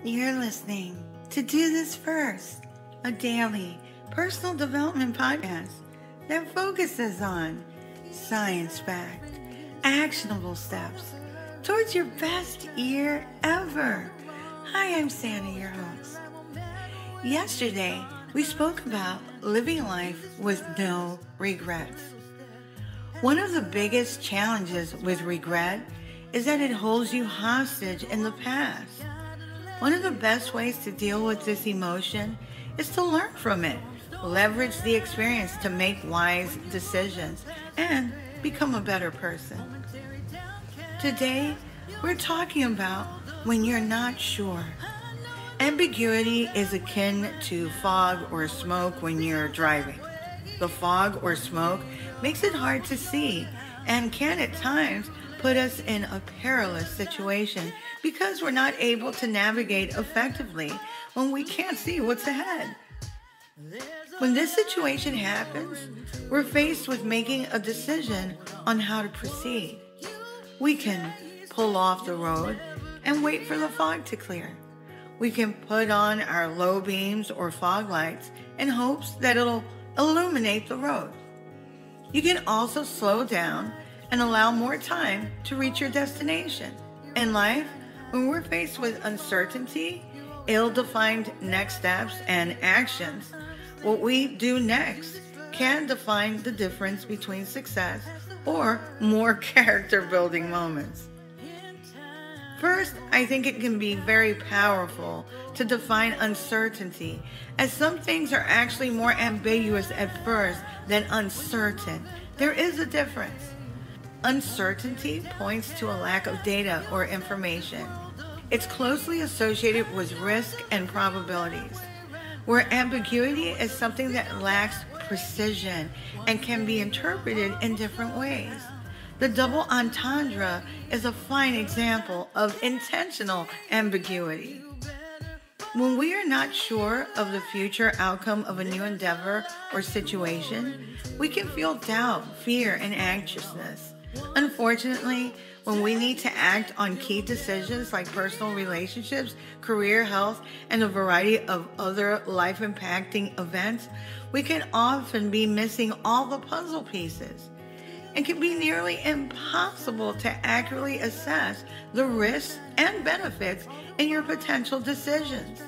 You're listening to Do This First, a daily personal development podcast that focuses on science-backed, actionable steps towards your best year ever. Hi, I'm Sandy, your host. Yesterday, we spoke about living life with no regrets. One of the biggest challenges with regret is that it holds you hostage in the past. One of the best ways to deal with this emotion is to learn from it, leverage the experience to make wise decisions, and become a better person. Today, we're talking about when you're not sure. Ambiguity is akin to fog or smoke when you're driving. The fog or smoke makes it hard to see and can at times put us in a perilous situation because we're not able to navigate effectively when we can't see what's ahead. When this situation happens, we're faced with making a decision on how to proceed. We can pull off the road and wait for the fog to clear. We can put on our low beams or fog lights in hopes that it'll illuminate the road. You can also slow down and allow more time to reach your destination. In life, when we're faced with uncertainty, ill-defined next steps, and actions, what we do next can define the difference between success or more character-building moments. First, I think it can be very powerful to define uncertainty, as some things are actually more ambiguous at first than uncertain. There is a difference. Uncertainty points to a lack of data or information. It's closely associated with risk and probabilities, where ambiguity is something that lacks precision and can be interpreted in different ways. The double entendre is a fine example of intentional ambiguity. When we are not sure of the future outcome of a new endeavor or situation, we can feel doubt, fear, and anxiousness. Unfortunately, when we need to act on key decisions like personal relationships, career, health, and a variety of other life-impacting events, we can often be missing all the puzzle pieces. It can be nearly impossible to accurately assess the risks and benefits in your potential decisions.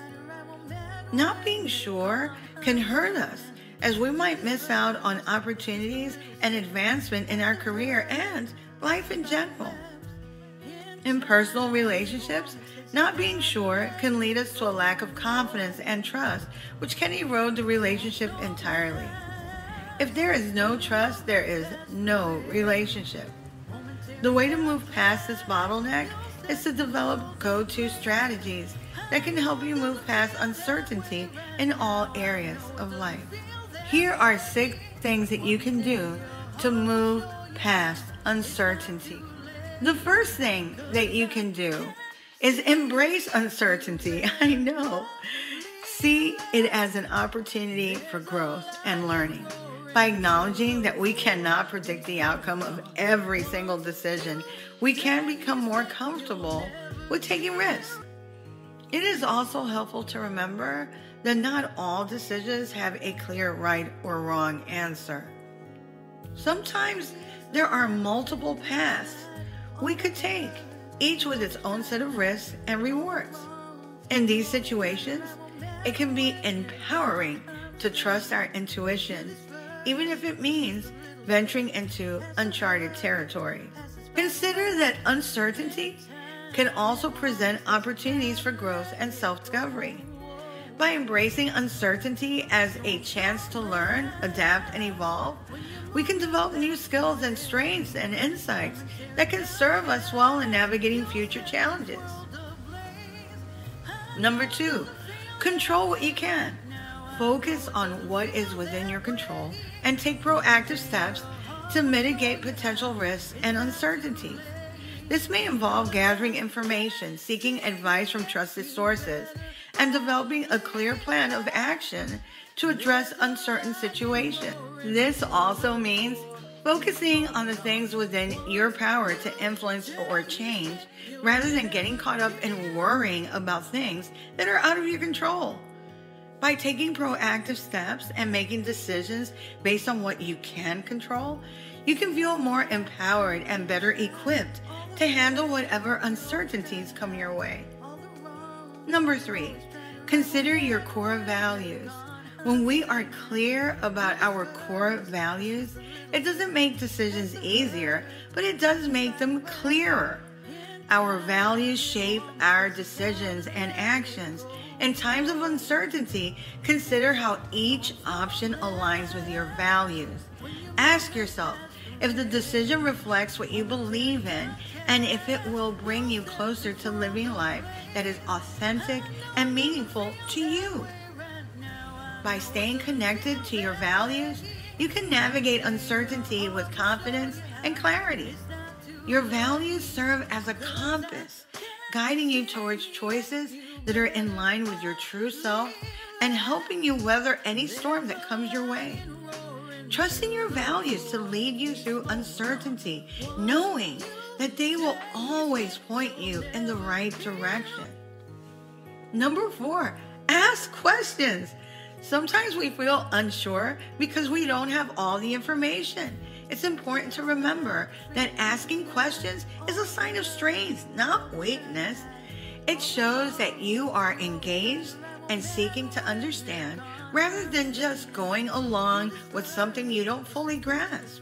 Not being sure can hurt us, as we might miss out on opportunities and advancement in our career and life in general. In personal relationships, not being sure can lead us to a lack of confidence and trust, which can erode the relationship entirely. If there is no trust, there is no relationship. The way to move past this bottleneck is to develop go-to strategies that can help you move past uncertainty in all areas of life. Here are 6 things that you can do to move past uncertainty. The first thing that you can do is embrace uncertainty. I know. See it as an opportunity for growth and learning. By acknowledging that we cannot predict the outcome of every single decision, we can become more comfortable with taking risks. It is also helpful to remember that not all decisions have a clear right or wrong answer. Sometimes there are multiple paths we could take, each with its own set of risks and rewards. In these situations, it can be empowering to trust our intuition, even if it means venturing into uncharted territory. Consider that uncertainty can also present opportunities for growth and self-discovery. By embracing uncertainty as a chance to learn, adapt, and evolve, we can develop new skills and strengths and insights that can serve us well in navigating future challenges. Number 2, control what you can. Focus on what is within your control and take proactive steps to mitigate potential risks and uncertainties. This may involve gathering information, seeking advice from trusted sources, and developing a clear plan of action to address uncertain situations. This also means Focusing on the things within your power to influence or change rather than getting caught up in worrying about things that are out of your control. By taking proactive steps and making decisions based on what you can control, you can feel more empowered and better equipped to handle whatever uncertainties come your way. Number 3, consider your core values. When we are clear about our core values, it doesn't make decisions easier, but it does make them clearer. Our values shape our decisions and actions. In times of uncertainty, consider how each option aligns with your values. Ask yourself if the decision reflects what you believe in and if it will bring you closer to living life that is authentic and meaningful to you. By staying connected to your values, you can navigate uncertainty with confidence and clarity. Your values serve as a compass, guiding you towards choices that are in line with your true self and helping you weather any storm that comes your way. Trust in your values to lead you through uncertainty, knowing that they will always point you in the right direction. Number 4, ask questions. Sometimes we feel unsure because we don't have all the information. It's important to remember that asking questions is a sign of strength, not weakness. It shows that you are engaged and seeking to understand rather than just going along with something you don't fully grasp.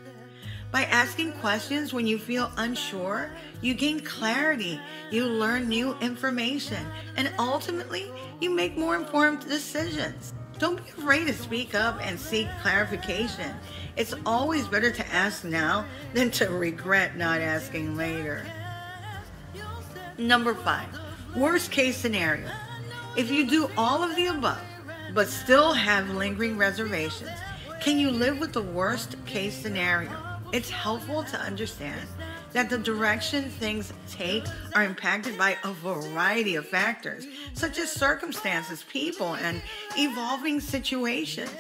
By asking questions when you feel unsure, you gain clarity, you learn new information, and ultimately, you make more informed decisions. Don't be afraid to speak up and seek clarification. It's always better to ask now than to regret not asking later. Number 5, worst case scenario. If you do all of the above, but still have lingering reservations, can you live with the worst case scenario? It's helpful to understand that the direction things take are impacted by a variety of factors, such as circumstances, people, and evolving situations.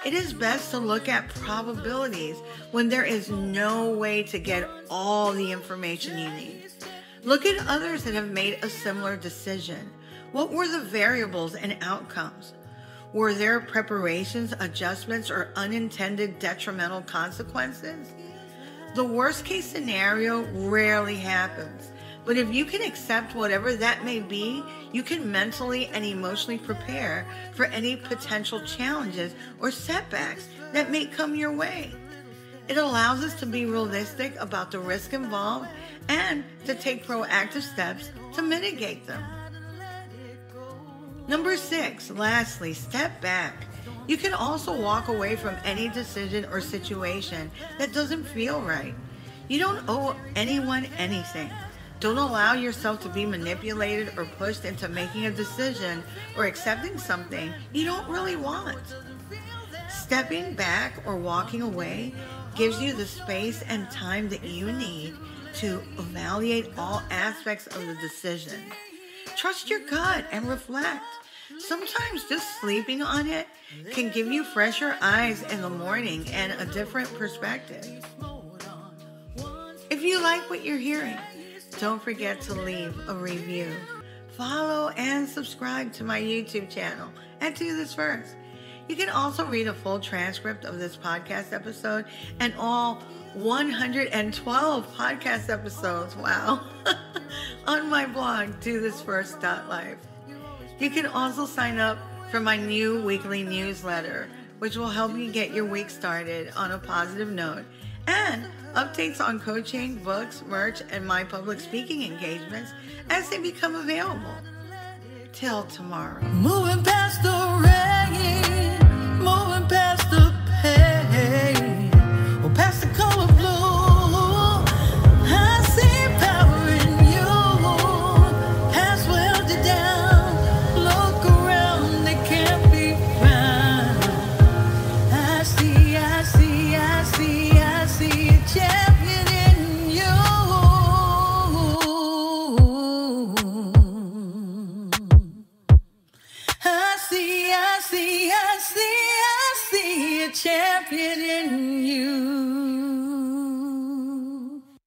It is best to look at probabilities when there is no way to get all the information you need. Look at others that have made a similar decision. What were the variables and outcomes? Were there preparations, adjustments, or unintended detrimental consequences? The worst case scenario rarely happens, but if you can accept whatever that may be, you can mentally and emotionally prepare for any potential challenges or setbacks that may come your way. It allows us to be realistic about the risk involved and to take proactive steps to mitigate them. Number 6, lastly, step back. You can also walk away from any decision or situation that doesn't feel right. You don't owe anyone anything. Don't allow yourself to be manipulated or pushed into making a decision or accepting something you don't really want. Stepping back or walking away gives you the space and time that you need to evaluate all aspects of the decision. Trust your gut and reflect. Sometimes just sleeping on it can give you fresher eyes in the morning and a different perspective. If you like what you're hearing, don't forget to leave a review. Follow and subscribe to my YouTube channel and Do This First. You can also read a full transcript of this podcast episode and all 112 podcast episodes, wow, on my blog, dothisfirst.life. You can also sign up for my new weekly newsletter, which will help you get your week started on a positive note, and updates on coaching, books, merch, and my public speaking engagements as they become available. Till tomorrow. Moving past the red.